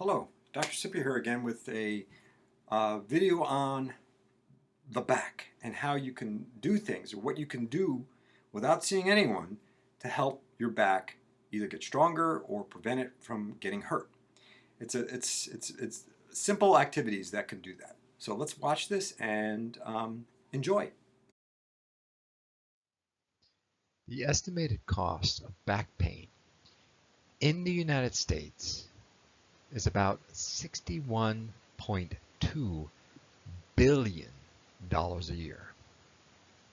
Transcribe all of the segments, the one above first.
Hello, Dr. Sipia here again with a video on the back and how you can do things or what you can do without seeing anyone to help your back either get stronger or prevent it from getting hurt. It's simple activities that can do that. So let's watch this and enjoy. The estimated cost of back pain in the United States is about $61.2 billion a year.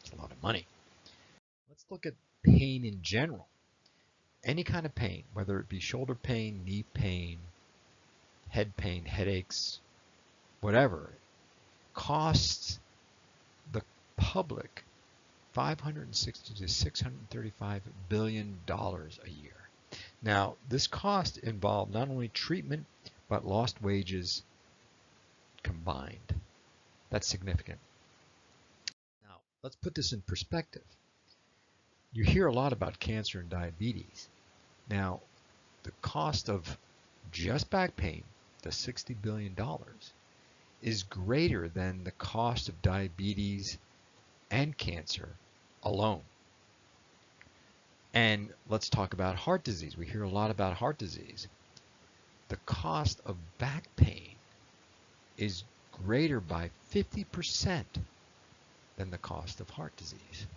It's a lot of money. Let's look at pain in general. Any kind of pain, whether it be shoulder pain, knee pain, head pain, headaches, whatever, costs the public $560 to $635 billion a year. Now, this cost involved not only treatment, but lost wages combined. That's significant. Now, let's put this in perspective. You hear a lot about cancer and diabetes. Now, the cost of just back pain, the $60 billion, is greater than the cost of diabetes and cancer alone. And let's talk about heart disease. We hear a lot about heart disease. The cost of back pain is greater by 50% than the cost of heart disease.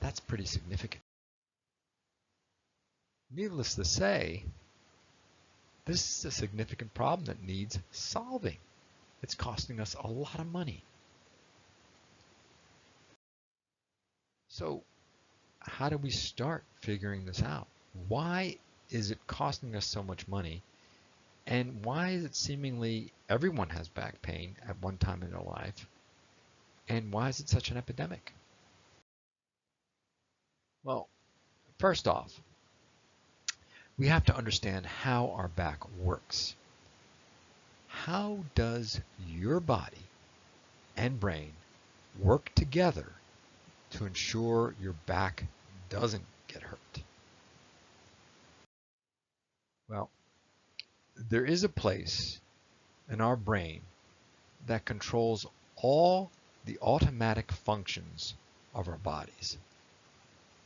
That's pretty significant. Needless to say, this is a significant problem that needs solving. It's costing us a lot of money. So, how do we start figuring this out? Why is it costing us so much money? And why is it seemingly everyone has back pain at one time in their life? And why is it such an epidemic? Well, first off, we have to understand how our back works. How does your body and brain work together to ensure your back doesn't get hurt? Well, there is a place in our brain that controls all the automatic functions of our bodies.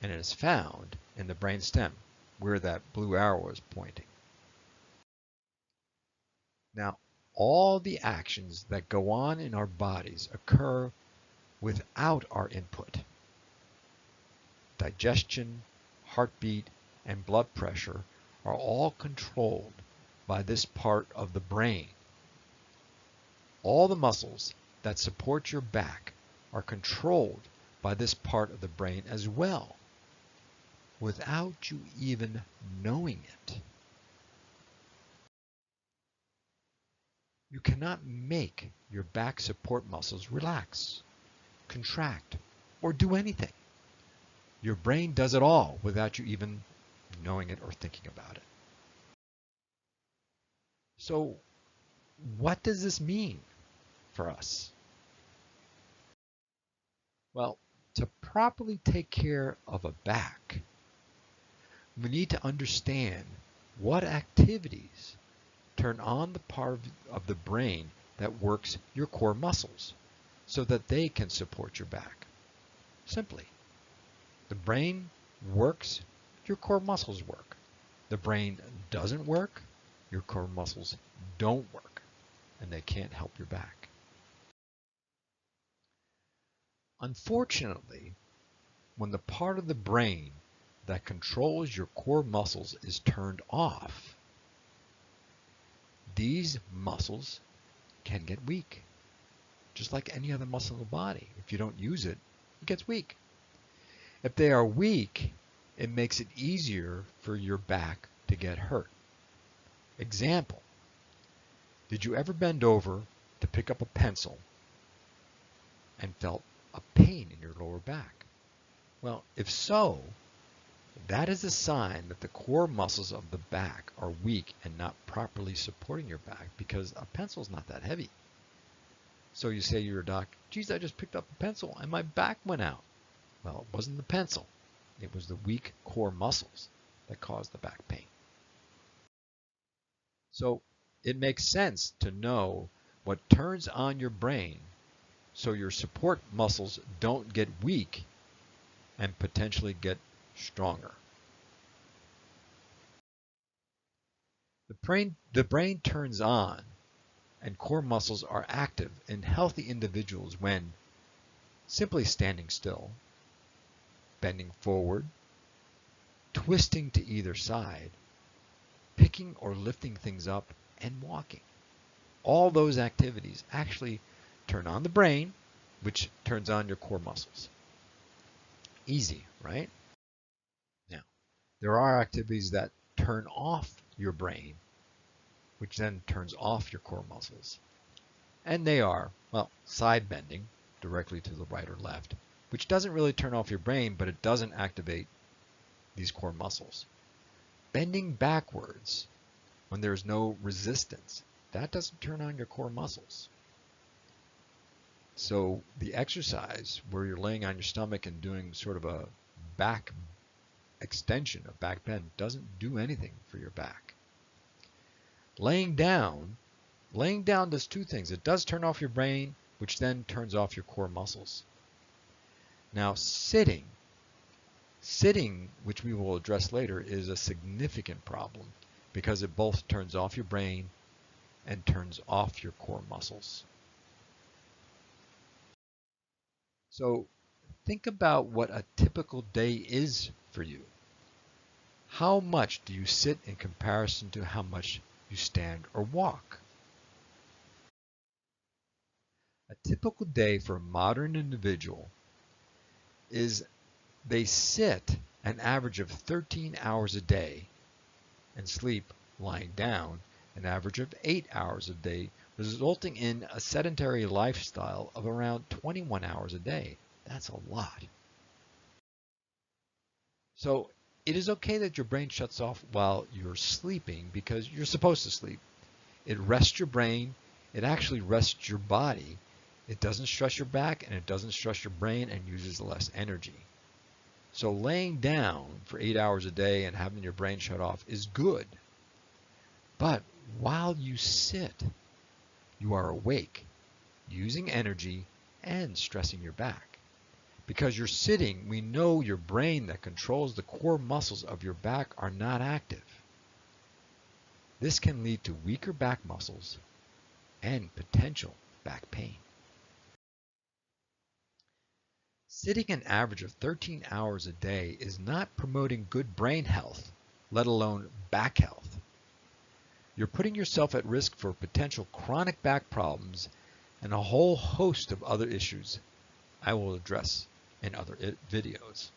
And it is found in the brain stem, where that blue arrow is pointing. Now, all the actions that go on in our bodies occur without our input. Digestion, heartbeat, and blood pressure are all controlled by this part of the brain. All the muscles that support your back are controlled by this part of the brain as well, without you even knowing it. You cannot make your back support muscles relax, contract, or do anything. Your brain does it all without you even knowing it or thinking about it. So, what does this mean for us? Well, to properly take care of a back, we need to understand what activities turn on the part of the brain that works your core muscles so that they can support your back. Simply, the brain works, your core muscles work. The brain doesn't work, your core muscles don't work, and they can't help your back. Unfortunately, when the part of the brain that controls your core muscles is turned off, these muscles can get weak, just like any other muscle in the body. If you don't use it, it gets weak. If they are weak, it makes it easier for your back to get hurt. Example, did you ever bend over to pick up a pencil and felt a pain in your lower back? Well, if so, that is a sign that the core muscles of the back are weak and not properly supporting your back, because a pencil is not that heavy. So you say to your doc, geez, I just picked up a pencil and my back went out. Well, it wasn't the pencil. It was the weak core muscles that caused the back pain. So it makes sense to know what turns on your brain so your support muscles don't get weak and potentially get stronger. The brain turns on and core muscles are active in healthy individuals when simply standing still, bending forward, twisting to either side, picking or lifting things up, and walking. All those activities actually turn on the brain, which turns on your core muscles. Easy, right? Now, there are activities that turn off your brain, which then turns off your core muscles. And they are, well, side bending directly to the right or left, which doesn't really turn off your brain, but it doesn't activate these core muscles. Bending backwards when there's no resistance, that doesn't turn on your core muscles. So the exercise where you're laying on your stomach and doing sort of a back extension, a back bend, doesn't do anything for your back. Laying down does two things. It does turn off your brain, which then turns off your core muscles. Now sitting, which we will address later, is a significant problem because it both turns off your brain and turns off your core muscles. So think about what a typical day is for you. How much do you sit in comparison to how much you stand or walk? A typical day for a modern individual is they sit an average of 13 hours a day and sleep lying down an average of 8 hours a day, resulting in a sedentary lifestyle of around 21 hours a day. That's a lot. So it is okay that your brain shuts off while you're sleeping because you're supposed to sleep. It rests your brain. It actually rests your body. It doesn't stress your back and it doesn't stress your brain and uses less energy. So laying down for 8 hours a day and having your brain shut off is good. But while you sit, you are awake, using energy and stressing your back. Because you're sitting, we know your brain that controls the core muscles of your back are not active. This can lead to weaker back muscles and potential back pain. Sitting an average of 13 hours a day is not promoting good brain health, let alone back health. You're putting yourself at risk for potential chronic back problems and a whole host of other issues I will address in other videos.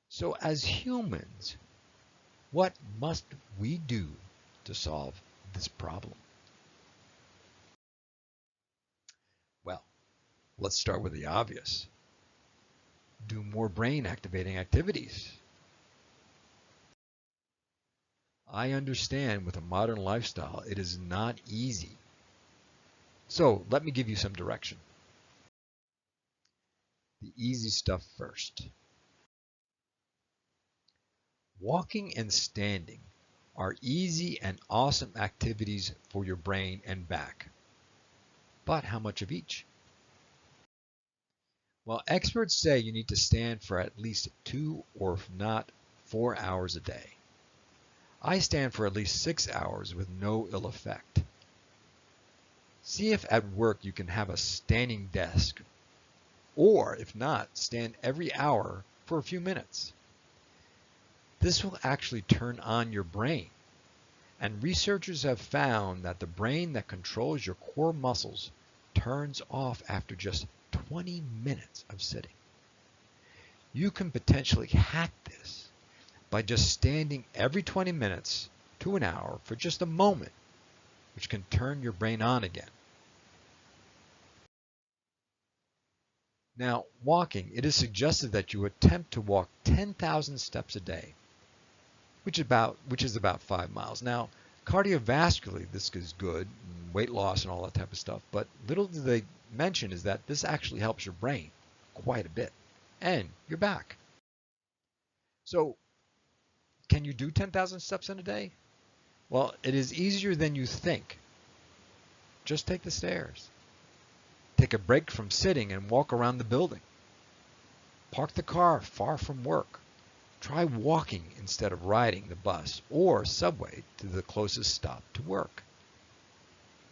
So as humans, what must we do to solve this problem? Well, let's start with the obvious. Do more brain activating activities. I understand with a modern lifestyle, it is not easy. So let me give you some direction. The easy stuff first. Walking and standing are easy and awesome activities for your brain and back. But how much of each? Well, experts say you need to stand for at least 2 or if not 4 hours a day. I stand for at least 6 hours with no ill effect. See if at work you can have a standing desk, or if not, stand every hour for a few minutes. This will actually turn on your brain, and researchers have found that the brain that controls your core muscles turns off after just 20 minutes of sitting. You can potentially hack this by just standing every 20 minutes to an hour for just a moment, which can turn your brain on again. Now, walking, it is suggested that you attempt to walk 10,000 steps a day, which is about 5 miles. Now, cardiovascularly, this is good, weight loss and all that type of stuff, but little do they mention is that this actually helps your brain quite a bit and your back. So can you do 10,000 steps in a day? Well, it is easier than you think. Just take the stairs. Take a break from sitting and walk around the building. Park the car far from work. Try walking instead of riding the bus or subway to the closest stop to work.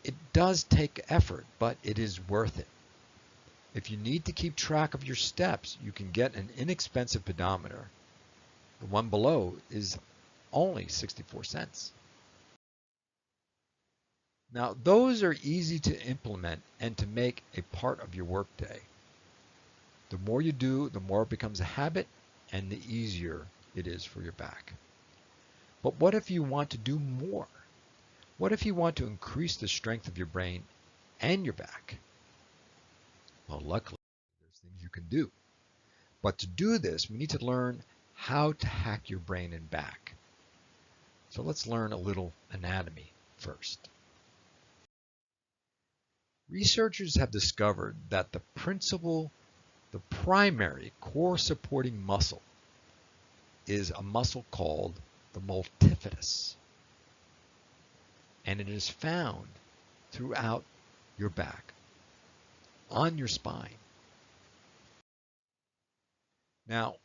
It does take effort, but it is worth it. If you need to keep track of your steps, you can get an inexpensive pedometer. The one below is only 64 cents. Now, those are easy to implement and to make a part of your workday. The more you do, the more it becomes a habit and the easier it is for your back. But what if you want to do more? What if you want to increase the strength of your brain and your back? Well, luckily, there's things you can do. But to do this, we need to learn how to hack your brain and back. So let's learn a little anatomy first. Researchers have discovered that the primary core supporting muscle is a muscle called the multifidus. And it is found throughout your back, on your spine. Now,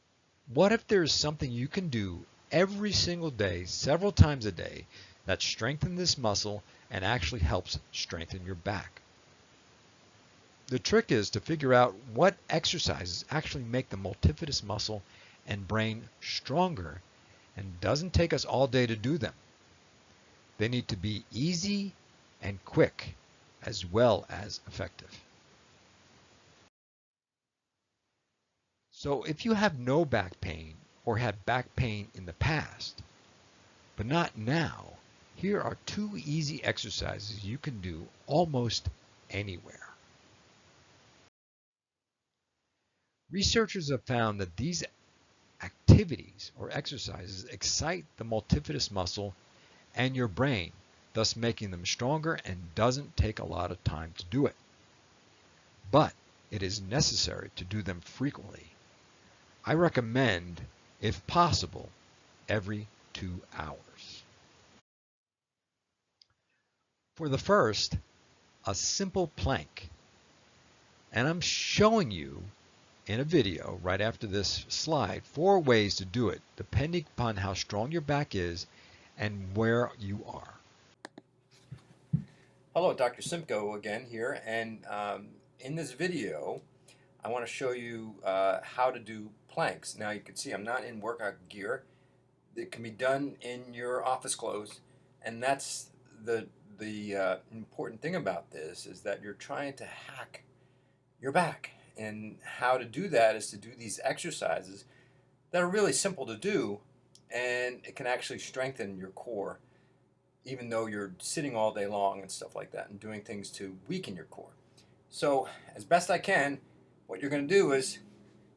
what if there is something you can do every single day, several times a day, that strengthens this muscle and actually helps strengthen your back? The trick is to figure out what exercises actually make the multifidus muscle and brain stronger, and it doesn't take us all day to do them. They need to be easy and quick, as well as effective. So if you have no back pain or had back pain in the past, but not now, here are 2 easy exercises you can do almost anywhere. Researchers have found that these activities or exercises excite the multifidus muscle and your brain, thus making them stronger and doesn't take a lot of time to do it. But it is necessary to do them frequently. I recommend, if possible, every 2 hours. For the first, a simple plank. And I'm showing you in a video right after this slide 4 ways to do it, depending upon how strong your back is and where you are. Hello, Dr. Symko again here, and in this video I want to show you how to do planks. Now you can see I'm not in workout gear. It can be done in your office clothes, and that's the important thing about this is that you're trying to hack your back. And how to do that is to do these exercises that are really simple to do, and it can actually strengthen your core even though you're sitting all day long and stuff like that and doing things to weaken your core. So as best I can, what you're going to do is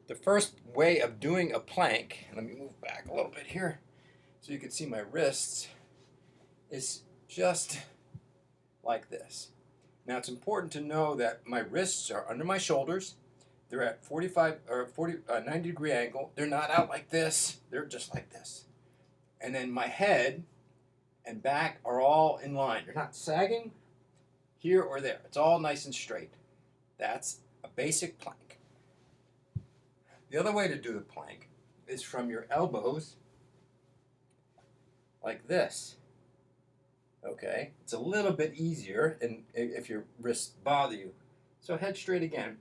the first way of doing a plank, let me move back a little bit here so you can see my wrists, is just like this. Now it's important to know that my wrists are under my shoulders. They're at 90 degree angle. They're not out like this. They're just like this. And then my head and back are all in line. They're not sagging here or there. It's all nice and straight. That's a basic plank. The other way to do the plank is from your elbows like this. Okay? It's a little bit easier and if your wrists bother you. So head straight again.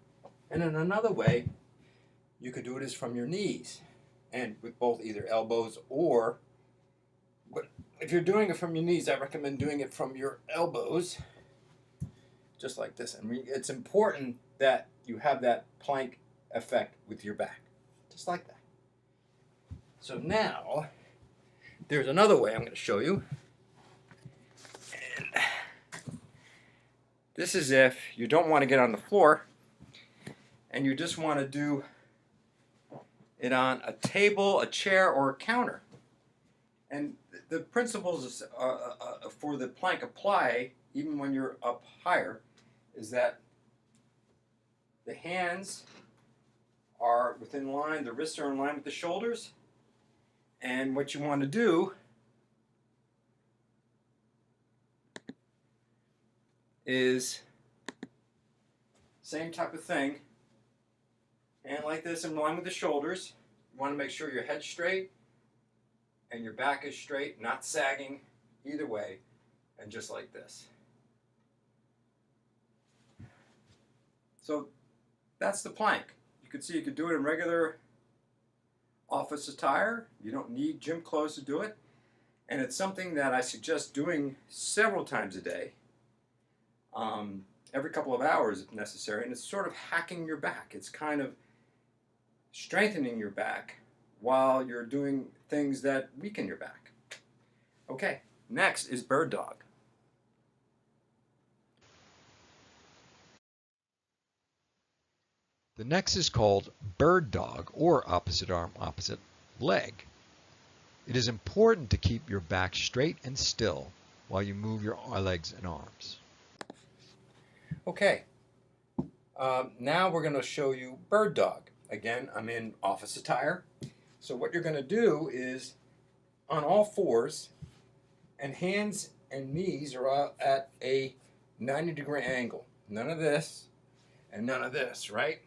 And then another way you could do it is from your knees and with both either elbows or, but if you're doing it from your knees, I recommend doing it from your elbows, just like this. And it's important that you have that plank effect with your back, just like that. So now, there's another way I'm going to show you. And this is if you don't want to get on the floor and you just want to do it on a table, a chair, or a counter. And the principles for the plank apply even when you're up higher, is that the hands are within line, the wrists are in line with the shoulders, And what you want to do is same type of thing, and like this in line with the shoulders. You want to make sure your head's straight and your back is straight, not sagging either way, and just like this. So that's the plank. You can see you could do it in regular office attire. You don't need gym clothes to do it. And it's something that I suggest doing several times a day, every couple of hours if necessary. And it's sort of hacking your back. It's kind of strengthening your back while you're doing things that weaken your back. Okay, next is bird dog. The next is called bird dog, or opposite arm, opposite leg. It is important to keep your back straight and still while you move your legs and arms. Okay, now we're going to show you bird dog. Again, I'm in office attire. So what you're going to do is on all fours, and hands and knees are at a 90-degree angle. None of this and none of this, right?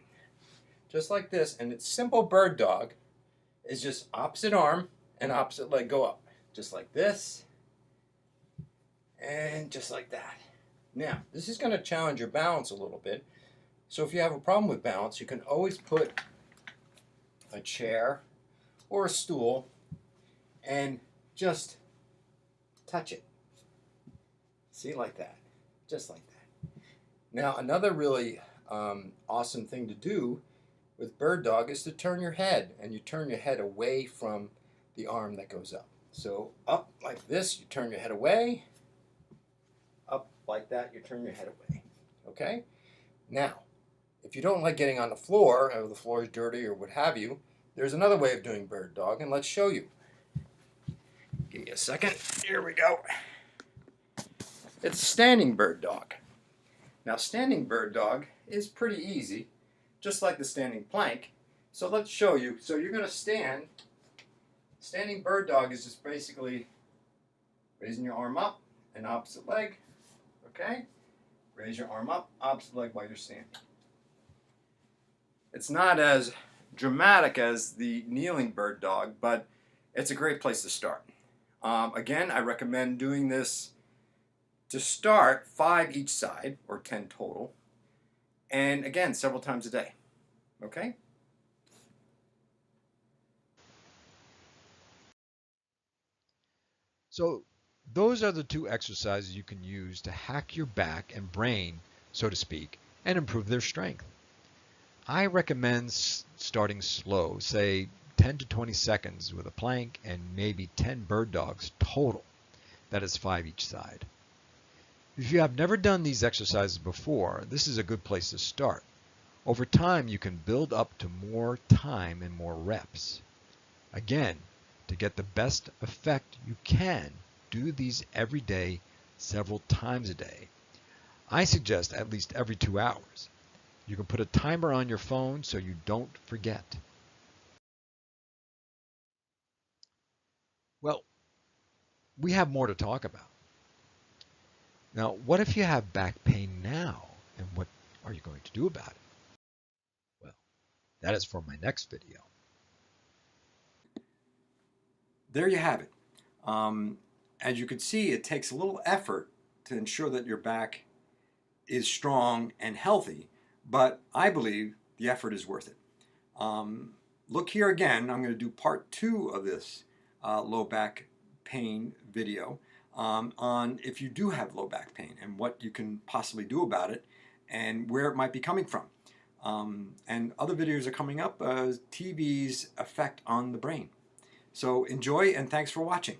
Just like this. And it's simple bird dog is just opposite arm and opposite leg go up. Just like this and just like that. Now, this is going to challenge your balance a little bit. So if you have a problem with balance, you can always put a chair or a stool and just touch it. See, like that. Just like that. Now, another really awesome thing to do with bird dog is to turn your head, and you turn your head away from the arm that goes up. So up like this, you turn your head away. Up like that, you turn your head away. Okay? Now, if you don't like getting on the floor, or the floor is dirty or what have you, there's another way of doing bird dog, and let's show you. Give me a second. Here we go. It's standing bird dog. Now, standing bird dog is pretty easy, just like the standing plank. So let's show you. So you're going to stand. Standing bird dog is just basically raising your arm up and opposite leg. Okay? Raise your arm up, opposite leg while you're standing. It's not as dramatic as the kneeling bird dog, but it's a great place to start. Again, I recommend doing this to start 5 each side, or 10 total, and again, several times a day. Okay? So those are the 2 exercises you can use to hack your back and brain, so to speak, and improve their strength. I recommend starting slow, say 10 to 20 seconds with a plank and maybe 10 bird dogs total. That is 5 each side. If you have never done these exercises before, this is a good place to start. Over time, you can build up to more time and more reps. Again, to get the best effect you can, do these every day, several times a day. I suggest at least every 2 hours. You can put a timer on your phone so you don't forget. Well, we have more to talk about. Now, what if you have back pain now, and what are you going to do about it? Well, that is for my next video. There you have it. As you can see, it takes a little effort to ensure that your back is strong and healthy, but I believe the effort is worth it. Look here again. I'm going to do part 2 of this low back pain video on if you do have low back pain and what you can possibly do about it and where it might be coming from. And other videos are coming up, TV's effect on the brain. So enjoy, and thanks for watching.